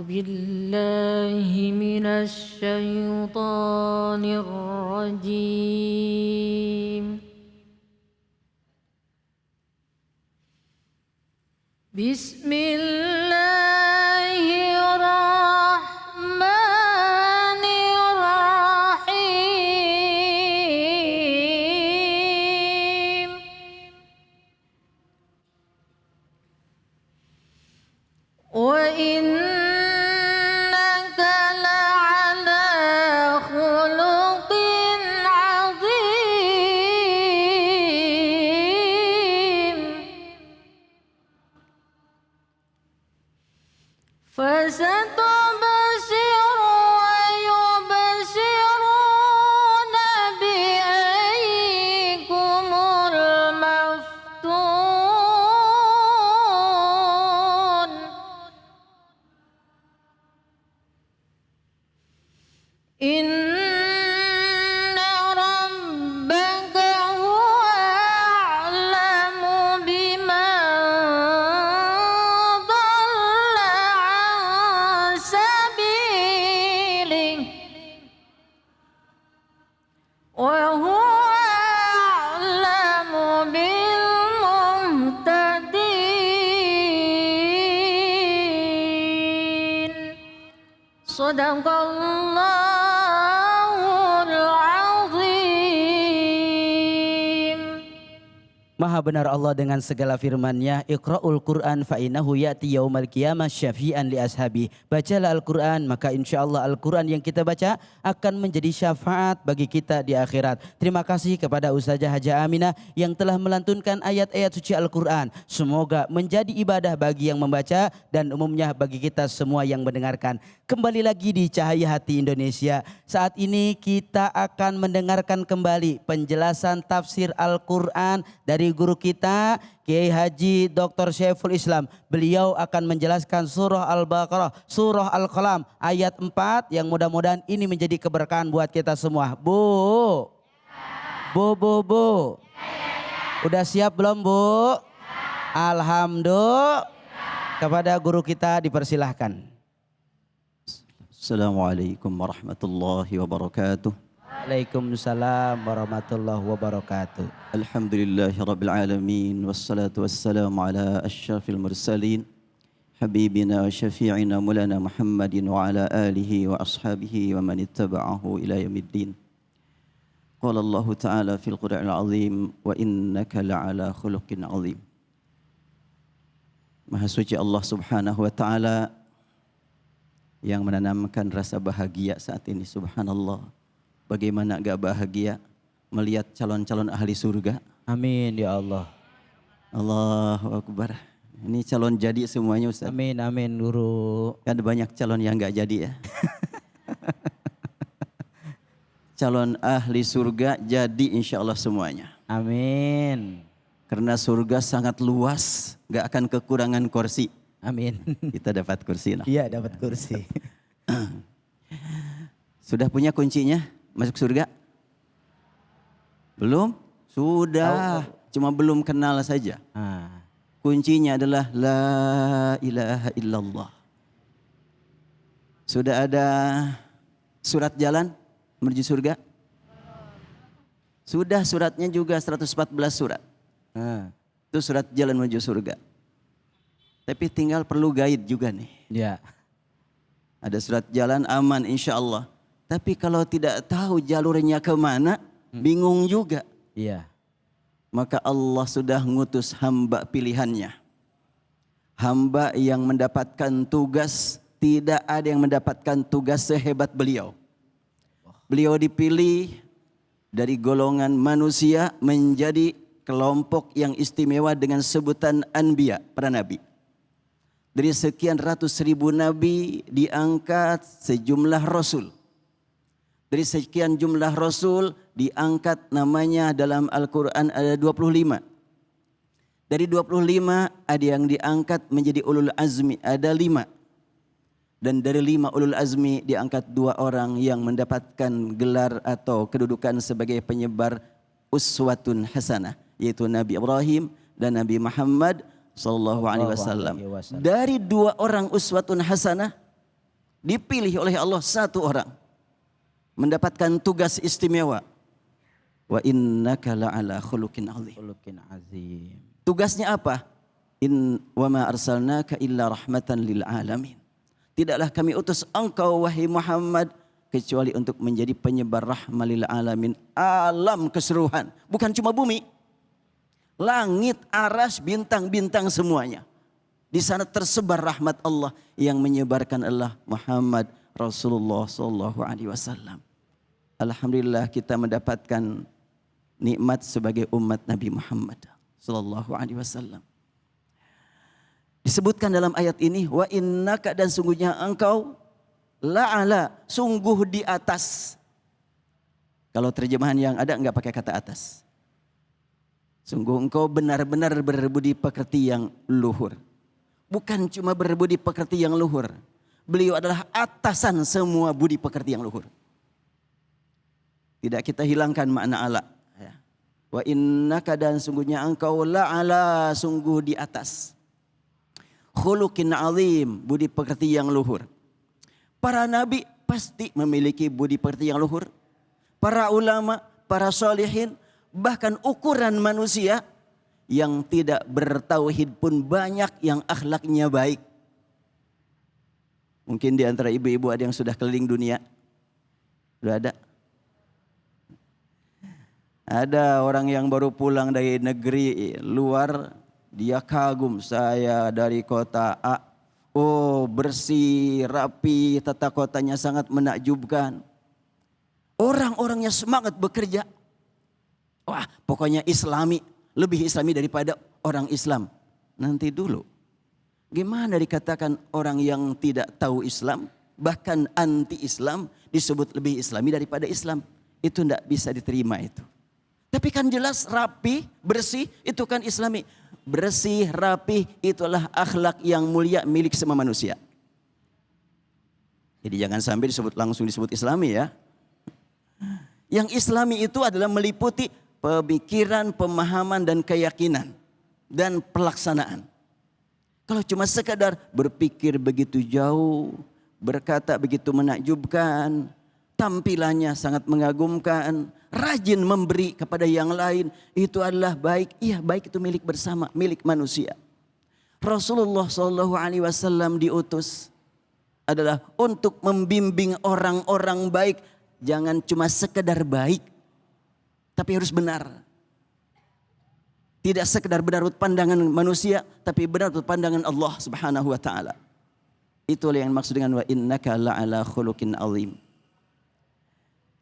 بالله من الشيطان الرجيم. بسم الله الرحمن الرحيم. وإنك لعلى خلق عظيم. فستبصر ويبصرون بأيكم المفتون. إن ربك هو أعلم بمن ضل عن سبيله وهو أعلم بالمهتدين. صدق الله العظيم. Maha benar Allah dengan segala firman-Nya, Iqra'ul Qur'an fa innahu ya'ti yaumal qiyamah syafi'an li ashabi. Bacalah Al-Qur'an, maka insyaallah Al-Qur'an yang kita baca akan menjadi syafaat bagi kita di akhirat. Terima kasih kepada Ustazah Haja Aminah yang telah melantunkan ayat-ayat suci Al-Qur'an. Semoga menjadi ibadah bagi yang membaca dan umumnya bagi kita semua yang mendengarkan. Kembali lagi di Cahaya Hati Indonesia. Saat ini kita akan mendengarkan kembali penjelasan tafsir Al-Qur'an dari guru kita Kiai Haji Dr. Syaiful Islam. Beliau akan menjelaskan surah Al-Baqarah, surah Al-Qalam ayat 4 yang mudah-mudahan ini menjadi keberkahan buat kita semua. Bu. Udah siap belum, Bu? Alhamdulillah. Kepada guru kita dipersilahkan. Assalamualaikum warahmatullahi wabarakatuh. Waalaikumsalam warahmatullahi wabarakatuh. Alhamdulillahi rabbil alamin. Wassalatu wassalamu ala asyrafil mursalin. Habibina wa syafi'ina mulana Muhammadin wa ala alihi wa ashabihi wa man ittaba'ahu ila yaumiddin. Qala Allah Ta'ala fil Qur'anil azim wa innaka la'ala khuluqin azim. Maha suci Allah Subhanahu wa Ta'ala yang menanamkan rasa bahagia saat ini. Subhanallah. Bagaimana gak bahagia melihat calon-calon ahli surga. Amin ya Allah. Allahu Akbar. Ini calon jadi semuanya Ustaz. Amin amin guru. Kan banyak calon yang gak jadi ya. Calon ahli surga jadi insya Allah semuanya. Amin. Karena surga sangat luas. Gak akan kekurangan kursi. Amin. Kita dapat kursi. Nah. Iya dapat kursi. Sudah punya kuncinya masuk surga? Belum? Sudah. Cuma belum kenal saja. Kuncinya adalah La ilaha illallah. Sudah ada surat jalan menuju surga? Sudah, suratnya juga 114 surat. Itu surat jalan menuju surga. Tapi tinggal perlu guide juga nih. Ya. Ada surat jalan aman insya Allah. Tapi kalau tidak tahu jalurnya kemana, bingung juga. Iya. Maka Allah sudah ngutus hamba pilihannya. Hamba yang mendapatkan tugas, tidak ada yang mendapatkan tugas sehebat beliau. Beliau dipilih dari golongan manusia menjadi kelompok yang istimewa dengan sebutan Anbiya, para nabi. Dari sekian ratus ribu nabi diangkat sejumlah rasul. Dari sekian jumlah rasul diangkat namanya dalam Al-Quran ada 25. Dari 25 ada yang diangkat menjadi ulul azmi, ada 5. Dan dari 5 ulul azmi diangkat 2 orang yang mendapatkan gelar atau kedudukan sebagai penyebar uswatun hasanah. Yaitu Nabi Ibrahim dan Nabi Muhammad sallallahu alaihi wasallam. Dari 2 orang uswatun hasanah dipilih oleh Allah satu orang mendapatkan tugas istimewa. Wa innaka la'ala khuluqin azim. Khuluqin azim. Tugasnya apa? Wa ma arsalnaka illa rahmatan lil alamin. Tidaklah kami utus engkau wahai Muhammad kecuali untuk menjadi penyebar rahmah lil alamin, alam keseluruhan, bukan cuma bumi. Langit, aras, bintang-bintang semuanya. Di sana tersebar rahmat Allah yang menyebarkan Allah Muhammad Rasulullah sallallahu alaihi wasallam. Alhamdulillah kita mendapatkan nikmat sebagai umat Nabi Muhammad sallallahu alaihi wasallam. Disebutkan dalam ayat ini, wa innaka, dan sungguhnya engkau la'ala, sungguh di atas. Kalau terjemahan yang ada enggak pakai kata atas. Sungguh engkau benar-benar berbudi pekerti yang luhur. Bukan cuma berbudi pekerti yang luhur. Beliau adalah atasan semua budi pekerti yang luhur. Tidak kita hilangkan makna ala. Wa innaka, dan sungguhnya engkau la'ala, sungguh di atas. Khuluqin azim, budi pekerti yang luhur. Para nabi pasti memiliki budi pekerti yang luhur. Para ulama, para solihin, bahkan ukuran manusia yang tidak bertauhid pun banyak yang akhlaknya baik. Mungkin di antara ibu-ibu ada yang sudah keliling dunia. Sudah ada? Ada orang yang baru pulang dari negeri luar, dia kagum, saya dari kota A. Oh, bersih, rapi, tata kotanya sangat menakjubkan. Orang-orangnya semangat bekerja. Wah, pokoknya islami, lebih islami daripada orang Islam. Nanti dulu, gimana dikatakan orang yang tidak tahu Islam, bahkan anti-Islam, disebut lebih islami daripada Islam? Itu tidak bisa diterima itu. Tapi kan jelas rapi, bersih, itu kan islami. Bersih, rapi, itulah akhlak yang mulia milik semua manusia. Jadi jangan sampai langsung disebut islami ya. Yang islami itu adalah meliputi pemikiran, pemahaman, dan keyakinan, dan pelaksanaan. Kalau cuma sekadar berpikir begitu jauh, berkata begitu menakjubkan, tampilannya sangat mengagumkan, rajin memberi kepada yang lain, itu adalah baik. Iya, baik itu milik bersama, milik manusia. Rasulullah SAW diutus adalah untuk membimbing orang-orang baik. Jangan cuma sekedar baik, tapi harus benar. Tidak sekedar benar menurut pandangan manusia, tapi benar menurut pandangan Allah Subhanahu wa taala. Itulah yang maksud dengan wa innaka la'ala khuluqin azim.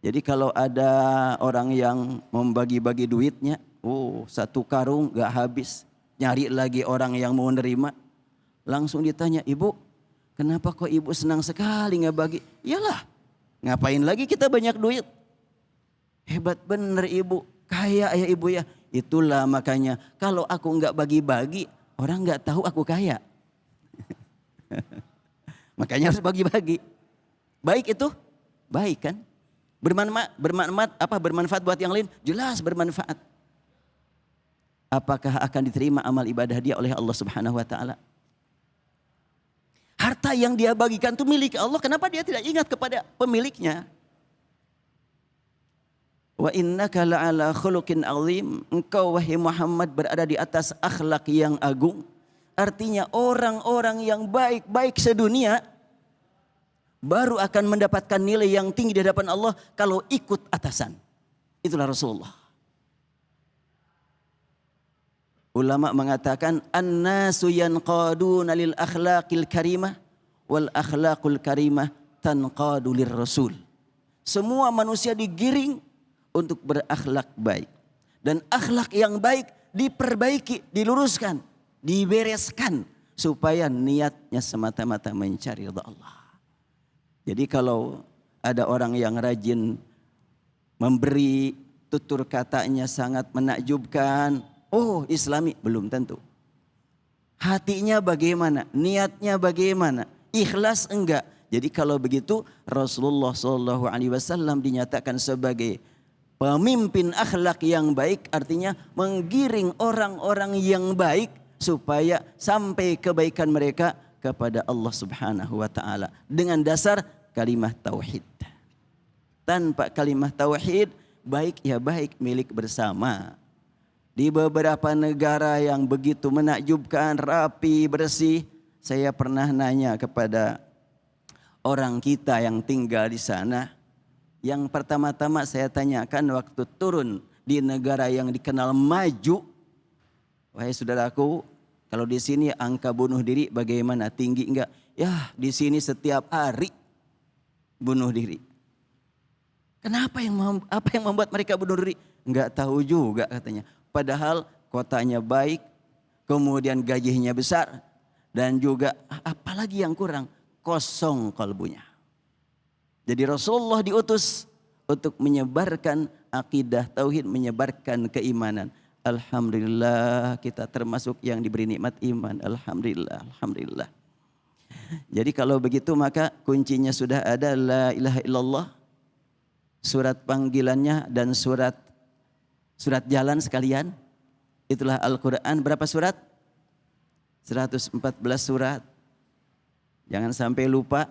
Jadi kalau ada orang yang membagi-bagi duitnya, satu karung gak habis, nyari lagi orang yang mau nerima, langsung ditanya, ibu, kenapa kok ibu senang sekali nggak bagi? Iyalah, ngapain lagi kita banyak duit? Hebat bener ibu, kaya ya ibu ya. Itulah makanya kalau aku nggak bagi-bagi, orang nggak tahu aku kaya. Makanya harus bagi-bagi. Baik itu, baik kan? Bermanfaat buat yang lain? Jelas bermanfaat. Apakah akan diterima amal ibadah dia oleh Allah Subhanahu wa taala? Harta yang dia bagikan itu milik Allah, kenapa dia tidak ingat kepada pemiliknya? Wa innaka la'ala khuluqin azim. Engkau wahai Muhammad berada di atas akhlak yang agung. Artinya orang-orang yang baik-baik sedunia baru akan mendapatkan nilai yang tinggi di hadapan Allah kalau ikut atasan. Itulah Rasulullah. Ulama mengatakan an-nasu yanqaduna lil akhlaqil karimah wal akhlaqul karimah tanqadu lir rasul. Semua manusia digiring untuk berakhlak baik. Dan akhlak yang baik diperbaiki, diluruskan, dibereskan supaya niatnya semata-mata mencari ridha Allah. Jadi kalau ada orang yang rajin memberi, tutur katanya sangat menakjubkan, oh islami, belum tentu. Hatinya bagaimana? Niatnya bagaimana? Ikhlas enggak? Jadi kalau begitu Rasulullah SAW dinyatakan sebagai pemimpin akhlak yang baik, artinya menggiring orang-orang yang baik supaya sampai kebaikan mereka kepada Allah Subhanahu wa taala dengan dasar kalimah tauhid. Tanpa kalimah tauhid, baik ya baik milik bersama. Di beberapa negara yang begitu menakjubkan, rapi, bersih, saya pernah nanya kepada orang kita yang tinggal di sana. Yang pertama-tama saya tanyakan waktu turun di negara yang dikenal maju, wahai saudaraku, kalau di sini angka bunuh diri bagaimana, tinggi enggak? Ya, di sini setiap hari bunuh diri. Kenapa apa yang membuat mereka bunuh diri? Enggak tahu juga katanya. Padahal kotanya baik, kemudian gajinya besar, dan juga apalagi yang kurang, kosong kalbunya. Jadi Rasulullah diutus untuk menyebarkan akidah tauhid, menyebarkan keimanan. Alhamdulillah kita termasuk yang diberi nikmat iman. Alhamdulillah, alhamdulillah. Jadi kalau begitu maka kuncinya sudah ada, la ilaha illallah, surat panggilannya dan surat jalan sekalian. Itulah Al-Quran. Berapa surat? 114 surat. Jangan sampai lupa.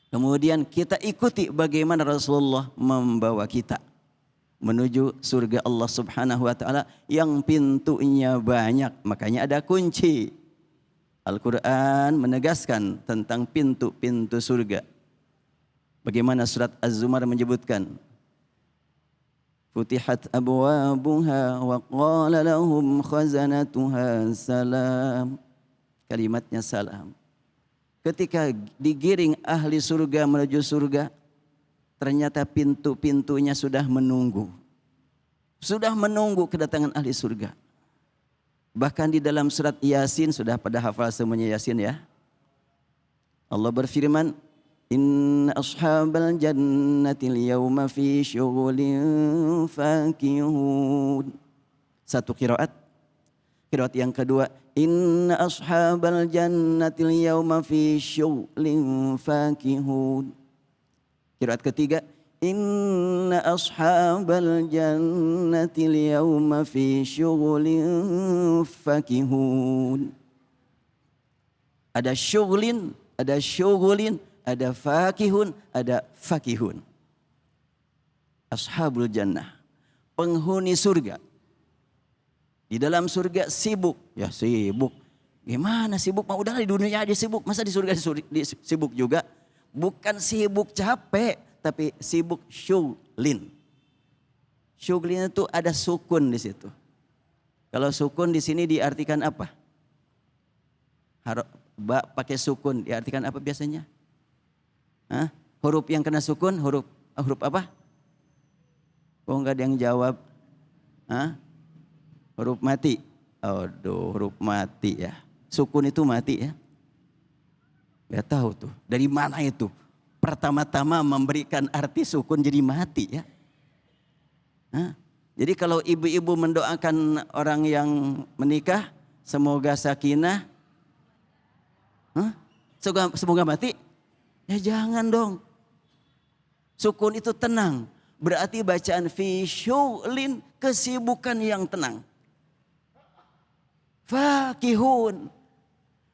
Kemudian kita ikuti bagaimana Rasulullah membawa kita menuju surga Allah Subhanahu wa taala yang pintunya banyak, makanya ada kunci. Al-Quran menegaskan tentang pintu-pintu surga. Bagaimana surat Az-Zumar menyebutkan, Futihat abwabuha wa qala lahum khazanatuha salam. Kalimatnya salam. Ketika digiring ahli surga menuju surga, ternyata pintu-pintunya sudah menunggu. Sudah menunggu kedatangan ahli surga. Bahkan di dalam surat Yasin, sudah pada hafal semuanya Yasin ya. Allah berfirman, Inna ashabal jannatil yawma fi syughulin fakihun. Satu qiraat. Qiraat yang kedua, Inna ashabal jannatil yawma fi syughulin fakihun. Qiraat ketiga, Inna ashabal jannatil yawma fi syughulin fakihun. Ada syughlin, ada syughulin, ada fakihun, ada fakihun. Ashabul jannah, penghuni surga. Di dalam surga sibuk, ya sibuk. Gimana sibuk? Mau udahlah di dunia aja sibuk, masa di surga sibuk juga? Bukan sibuk capek, tapi sibuk syughlin. Syughlin itu ada sukun di situ. Kalau sukun di sini diartikan apa? Pakai sukun diartikan apa biasanya? Hah? Huruf yang kena sukun, huruf apa? Oh enggak ada yang jawab. Hah? Huruf mati. Aduh, huruf mati ya. Sukun itu mati ya. Gak tahu tuh. Dari mana itu? Pertama-tama memberikan arti sukun jadi mati ya. Hah? Jadi kalau ibu-ibu mendoakan orang yang menikah, semoga sakinah. Hah? Semoga mati. Ya jangan dong. Sukun itu tenang. Berarti bacaan fi syughlin, kesibukan yang tenang. Fakihun.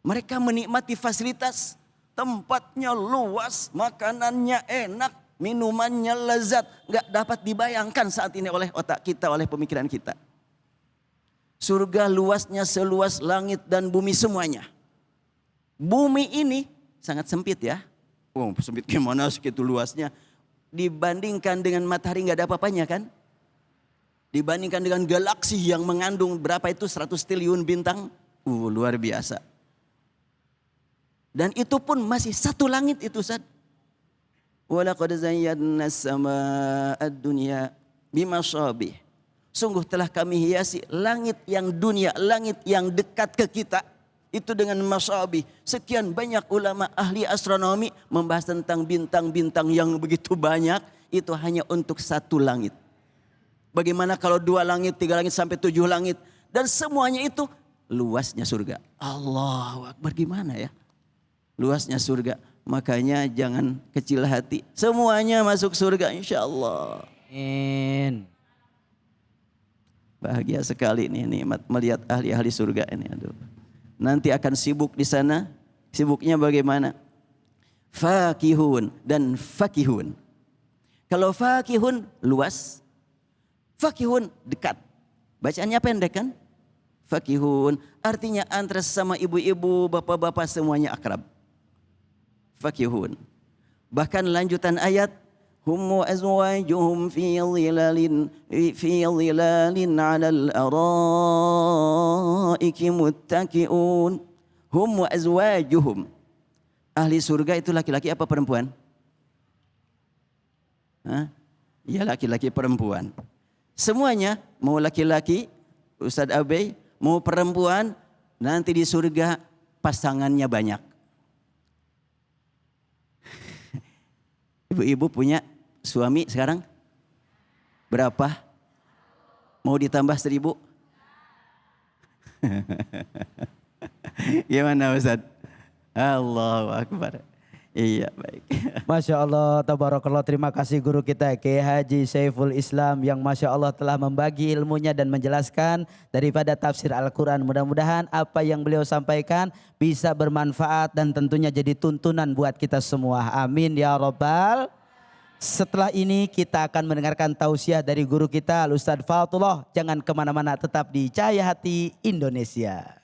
Mereka menikmati fasilitas. Tempatnya luas, makanannya enak, minumannya lezat. Gak dapat dibayangkan saat ini oleh otak kita, oleh pemikiran kita. Surga luasnya seluas langit dan bumi semuanya. Bumi ini sangat sempit ya. Oh sempit gimana segitu luasnya. Dibandingkan dengan matahari gak ada apa-apanya kan. Dibandingkan dengan galaksi yang mengandung berapa itu 100 triliun bintang. Luar biasa. Dan itu pun masih satu langit itu Ustaz. Walaqad zayyana as-samaa'a ad-dunya bimasabih. Sungguh telah kami hiasi langit yang dunia, langit yang dekat ke kita. Itu dengan masabih. Sekian banyak ulama ahli astronomi membahas tentang bintang-bintang yang begitu banyak. Itu hanya untuk satu langit. Bagaimana kalau 2 langit, 3 langit sampai 7 langit. Dan semuanya itu luasnya surga. Allahu Akbar, gimana ya? Luasnya surga. Makanya jangan kecil hati. Semuanya masuk surga insya Allah. Amin. Bahagia sekali nih nikmat melihat ahli-ahli surga ini. Aduh. Nanti akan sibuk di sana Sibuknya bagaimana? Fakihun dan fakihun. Kalau fakihun luas, fakihun dekat. Bacaannya pendek kan? Fakihun artinya antara sama ibu-ibu, bapak-bapak semuanya akrab. Fakihun. Bahkan lanjutan ayat, hum wa azwajuhum fi dhilalin 'alal araiki muttaqiun. Hum wa azwajuhum. Ahli surga itu laki-laki apa perempuan? Ya laki-laki perempuan. Semuanya mau laki-laki, Ustadz Abai, mau perempuan, nanti di surga pasangannya banyak. Ibu-ibu punya suami sekarang? Berapa? Mau ditambah 1000? Gimana Ustadz? Allahu Akbar. Iya baik. Masya Allah, tabarakallah, terima kasih guru kita Kiai Haji Saiful Islam yang Masya Allah telah membagi ilmunya dan menjelaskan daripada tafsir Al-Quran. Mudah-mudahan apa yang beliau sampaikan bisa bermanfaat dan tentunya jadi tuntunan buat kita semua. Amin ya Rabbal. Setelah ini kita akan mendengarkan tausiah dari guru kita Al-Ustadz Fatullah. Jangan kemana-mana, tetap di Cahaya Hati Indonesia.